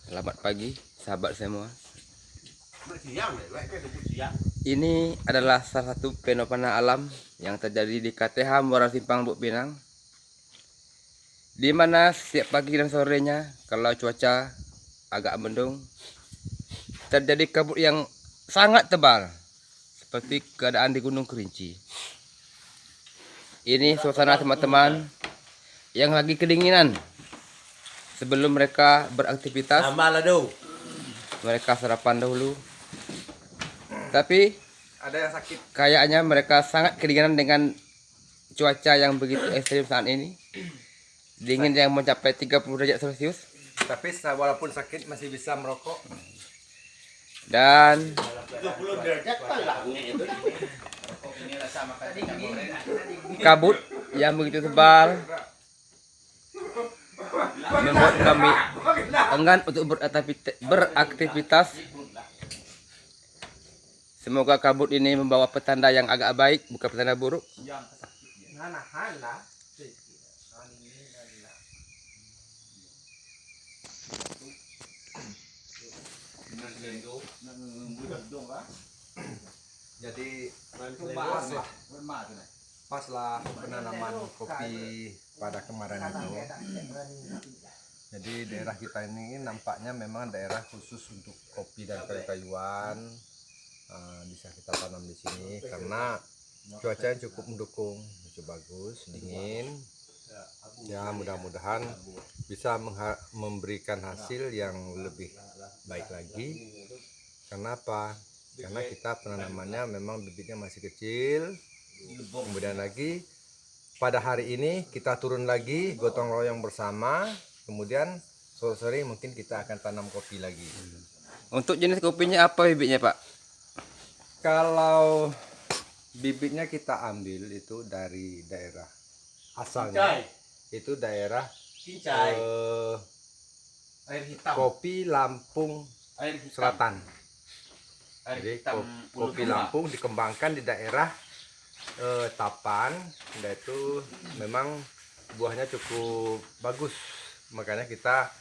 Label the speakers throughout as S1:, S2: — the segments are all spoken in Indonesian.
S1: Selamat pagi, sahabat semua. Ini adalah salah satu fenomena alam yang terjadi di KTH Muara Simpang Buk Pinang, di mana setiap pagi dan sorenya kalau cuaca agak mendung, terjadi kabut yang sangat tebal, seperti keadaan di Gunung Kerinci. Ini suasana teman-teman yang lagi kedinginan. Sebelum mereka beraktivitas, mereka sarapan dahulu. Tapi
S2: ada yang sakit.
S1: Kayaknya mereka sangat kedinginan dengan cuaca yang begitu ekstrim saat ini. Dingin yang mencapai 30 derajat Celcius.
S2: Tapi walaupun sakit masih bisa merokok.
S1: Dan
S3: 30 derajat
S1: kabut yang begitu tebal membuat kami enggan untuk beraktivitas. Semoga kabut ini membawa petanda yang agak baik, bukan petanda buruk.
S2: Jadi paslah penanaman kopi pada kemarin itu. Jadi daerah kita ini nampaknya memang daerah khusus untuk kopi dan kayu-kayuan. Bisa kita tanam di sini karena cuacanya cukup mendukung, cukup bagus, dingin. Ya mudah-mudahan bisa memberikan hasil yang lebih baik lagi. Kenapa? Karena kita penanamannya memang bibitnya masih kecil. Kemudian lagi pada hari ini kita turun lagi gotong royong bersama. Kemudian sore-sore mungkin kita akan tanam kopi lagi.
S1: Untuk jenis kopinya apa bibitnya, Pak?
S2: Kalau bibitnya kita ambil itu dari daerah asalnya, itu daerah
S3: air hitam.
S2: kopi Lampung
S3: Air hitam.
S2: Selatan.
S3: Air
S2: Jadi
S3: hitam
S2: kopi Lampung dikembangkan di daerah Tapan, dan itu memang buahnya cukup bagus. Makanya kita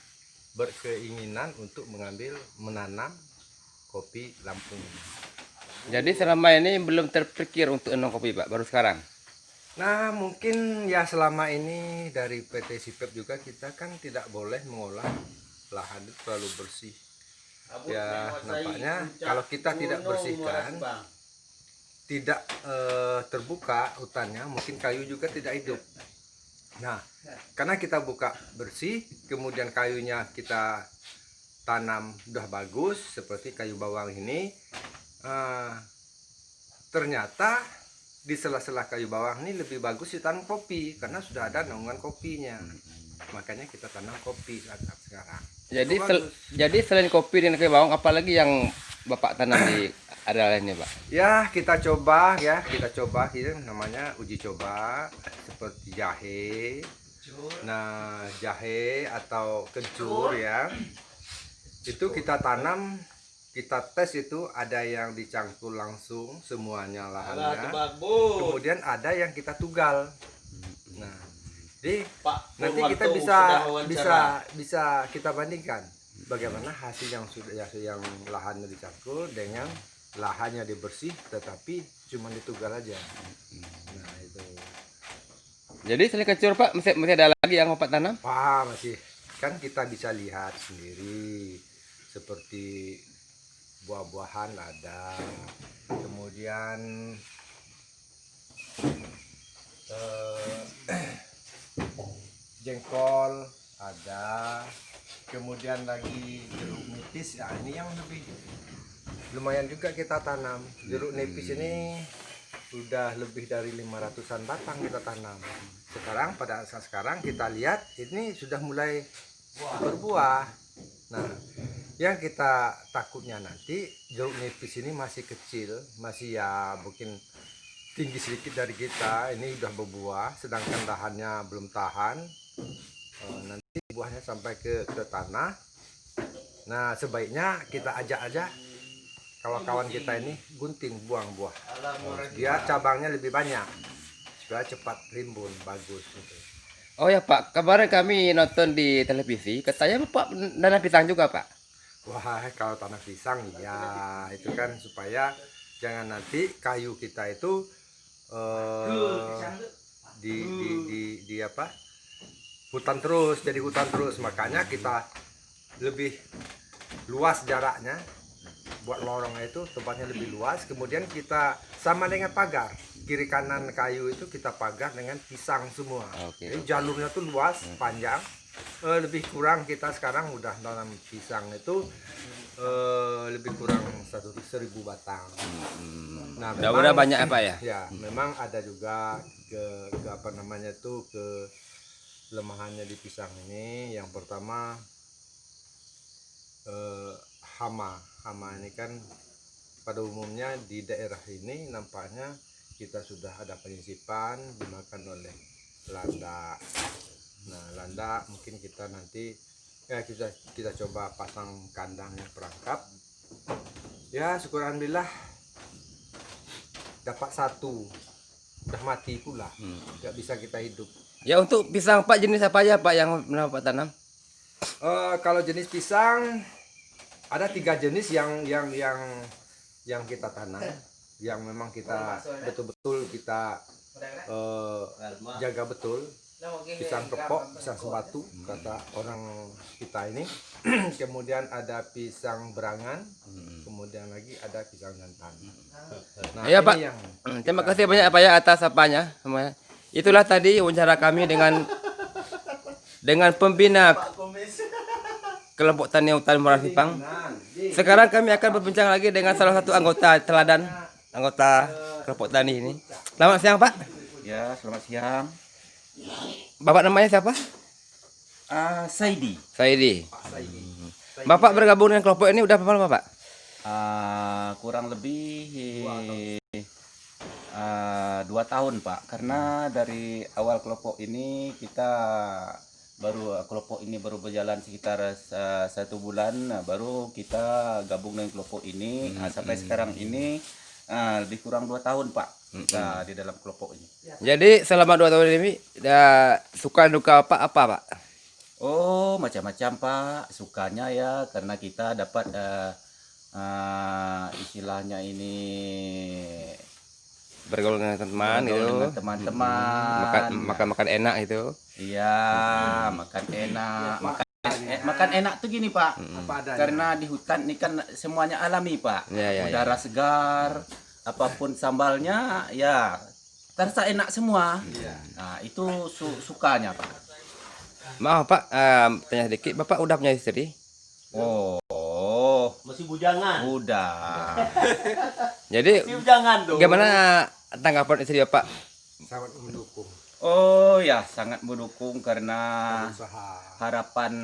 S2: berkeinginan untuk menanam kopi Lampung.
S1: Jadi selama ini belum terpikir untuk nanam kopi, Pak, baru sekarang.
S2: Nah mungkin ya selama ini dari PT Sipep juga kita kan tidak boleh mengolah lahan itu terlalu bersih. Ya nampaknya kalau kita tidak bersihkan, tidak terbuka hutannya, mungkin kayu juga tidak hidup. Nah karena kita buka bersih, kemudian kayunya kita tanam udah bagus seperti kayu bawang ini. Ternyata di sela-sela kayu bawang ini lebih bagus ditanam kopi karena sudah ada naungan kopinya. Makanya kita tanam kopi saat sekarang.
S1: Jadi selain kopi dan kayu bawang, apalagi yang Bapak tanam di area ini, Pak?
S2: Ya kita coba ini namanya uji coba seperti jahe. Nah jahe atau kencur ya, itu kita tanam. Kita tes itu ada yang dicangkul langsung semuanya lahannya, kemudian ada yang kita tugal. Nah, jadi nanti kita bisa kita bandingkan bagaimana hasil yang lahannya dicangkul dengan lahannya dibersih tetapi cuma ditugal aja. Nah itu.
S1: Jadi selain kencur, Pak, masih ada lagi yang Bapak tanam?
S2: Masih kan kita bisa lihat sendiri seperti buah-buahan ada, kemudian jengkol ada, kemudian lagi jeruk nipis. Ya ini yang lebih lumayan juga kita tanam. Jeruk nipis ini udah lebih dari 500-an batang kita tanam. Sekarang pada saat sekarang kita lihat ini sudah mulai berbuah. Nah yang kita takutnya nanti jeruk nipis ini masih kecil, masih ya mungkin tinggi sedikit dari kita, ini udah berbuah sedangkan dahannya belum tahan, nanti buahnya sampai ke tanah. Nah sebaiknya kita ajak aja kawan-kawan kita ini gunting buang buah, biar cabangnya lebih banyak, supaya cepat rimbun bagus gitu.
S1: Oh ya Pak, kemarin kami nonton di televisi, katanya Bapak nanam pisang juga Pak.
S2: Wah, kalau tanah pisang ya itu kan supaya jangan nanti kayu kita itu di apa? Hutan terus, jadi hutan terus. Makanya kita lebih luas jaraknya buat lorongnya itu tempatnya lebih luas. Kemudian kita sama dengan pagar. Kiri kanan kayu itu kita pagar dengan pisang semua.
S1: Oke,
S2: Jadi
S1: oke.
S2: jalurnya tuh luas, panjang. Lebih kurang kita sekarang udah nanam pisang itu lebih kurang 1.000 batang. Nah,
S1: Mudah-mudahan
S2: memang
S1: banyak apa ya?
S2: ya, memang ada juga ke apa namanya tuh kelemahannya di pisang ini. Yang pertama hama. Hama ini kan pada umumnya di daerah ini nampaknya kita sudah ada penyisipan dimakan oleh landak. Nah, landak mungkin kita nanti kita coba pasang kandang yang perangkap. Ya, syukur alhamdulillah dapat satu, udah mati pula, nggak bisa kita hidup.
S1: Ya untuk pisang Pak jenis apa ya Pak yang pernah Pak tanam?
S2: Kalau jenis pisang ada 3 jenis yang kita tanam, yang memang kita betul-betul kita jaga betul. Pisang kepok, pisang sebatu kata orang kita ini. Kemudian ada pisang berangan, kemudian lagi ada pisang jantan. Nah,
S1: Ya
S2: ini
S1: Pak,
S2: yang
S1: terima kasih banyak Pak ya atas apanya semuanya. Itulah tadi wawancara kami dengan pembina kelompok tani hutan Muara Simpang. Sekarang kami akan berbincang lagi dengan salah satu anggota teladan, anggota kelompok tani ini. Selamat siang Pak.
S3: Ya, selamat siang.
S1: Bapak namanya siapa?
S3: Saidi.
S1: Saidi. Bapak bergabung dengan kelompok ini udah berapa lama Pak?
S3: Kurang lebih 2 tahun Pak. Karena dari awal kelompok ini kelompok ini baru berjalan sekitar 1 bulan. Nah, baru kita gabung dengan kelompok ini. Sampai sekarang ini lebih kurang 2 tahun Pak kita di dalam kelompok ini.
S1: Jadi selama 2 tahun ini suka duka apa Pak?
S3: Oh, macam-macam Pak. Sukanya ya karena kita dapat istilahnya ini
S1: Bergaul dengan teman
S3: bergaul
S1: gitu.
S3: dengan teman-teman.
S1: Makan enak itu.
S3: Iya, makan enak. Makan enak tuh gini Pak.
S2: apa adanya.
S3: Karena di hutan ini kan semuanya alami Pak.
S1: Ya.
S3: Udara segar, apapun sambalnya ya terasa enak semua. Nah, itu sukanya Pak.
S1: Maaf Pak, tanya sedikit, Bapak udah punya istri?
S3: Oh,
S4: Masih bujangan.
S3: udah.
S1: Jadi
S4: Masih bujangan dong.
S1: gimana tanggapan istri Bapak?
S2: sangat mendukung
S3: Oh ya, sangat mendukung karena
S2: usaha.
S3: harapan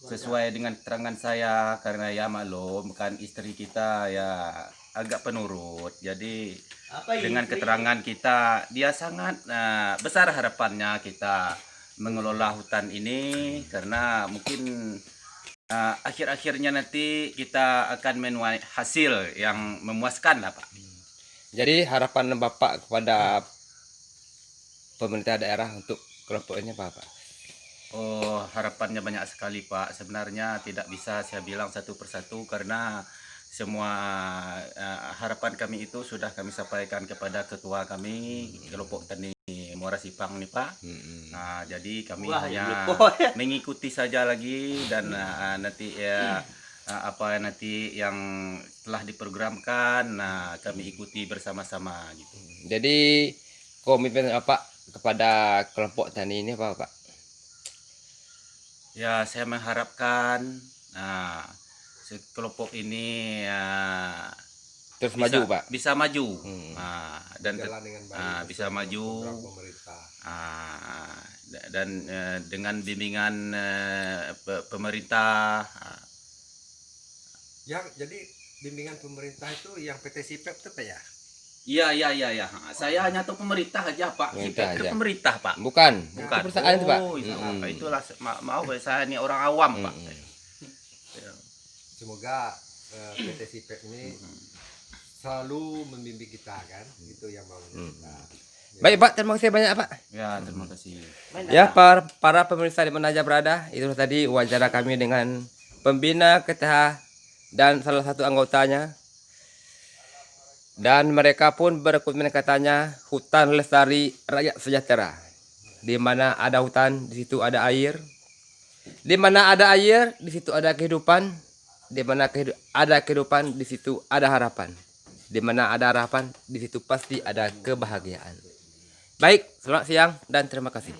S3: sesuai dengan keterangan saya karena ya maklum kan istri kita ya agak penurut. Jadi
S4: Apa ini?
S3: dengan keterangan kita dia sangat besar harapannya kita mengelola hutan ini karena mungkin akhir-akhirnya nanti kita akan menuai hasil yang memuaskan lah Pak.
S1: Jadi harapan Bapak kepada pemerintah daerah untuk kelompok ini apa Pak?
S3: Oh, harapannya banyak sekali Pak. Sebenarnya tidak bisa saya bilang satu persatu karena semua harapan kami itu sudah kami sampaikan kepada ketua kami kelompok tani Muara Simpang nih Pak. Nah, jadi kami
S4: Wah,
S3: hanya
S4: ini
S3: mengikuti saja lagi dan nanti ya apa nanti yang telah diprogramkan, nah kami ikuti bersama-sama gitu.
S1: Jadi komitmen Bapak kepada kelompok tani ini apa Pak?
S3: Ya, saya mengharapkan kelompok ini
S1: Terus maju Pak?
S3: bisa maju dan
S2: Jalan dengan baik
S3: bisa maju
S2: program pemerintah.
S3: dan dengan bimbingan pemerintah.
S2: Ya, jadi bimbingan pemerintah itu yang PT SIPEP itu Pak ya?
S3: Iya. Saya hanya tahu pemerintah aja Pak.
S1: Pemerintah
S3: Itu
S1: aja.
S3: pemerintah Pak.
S1: Bukan.
S3: Bukan.
S1: Itu perusahaan itu Pak.
S3: Oh, itulah maaf saya ini orang awam Pak. Ya.
S2: Semoga PT SIPEP ini selalu membimbing kita kan, itu yang mau kita.
S1: Baik Pak, terima kasih banyak Pak.
S3: Ya, terima kasih.
S1: Ya, para pemirsa di mana aja berada, itu tadi wawancara kami dengan pembina KTH dan salah satu anggotanya. Dan mereka pun berkomitmen katanya hutan lestari rakyat sejahtera. Di mana ada hutan, di situ ada air. Di mana ada air, di situ ada kehidupan. Di mana ada kehidupan, di situ ada harapan. Di mana ada harapan, di situ pasti ada kebahagiaan. Baik, selamat siang dan terima kasih.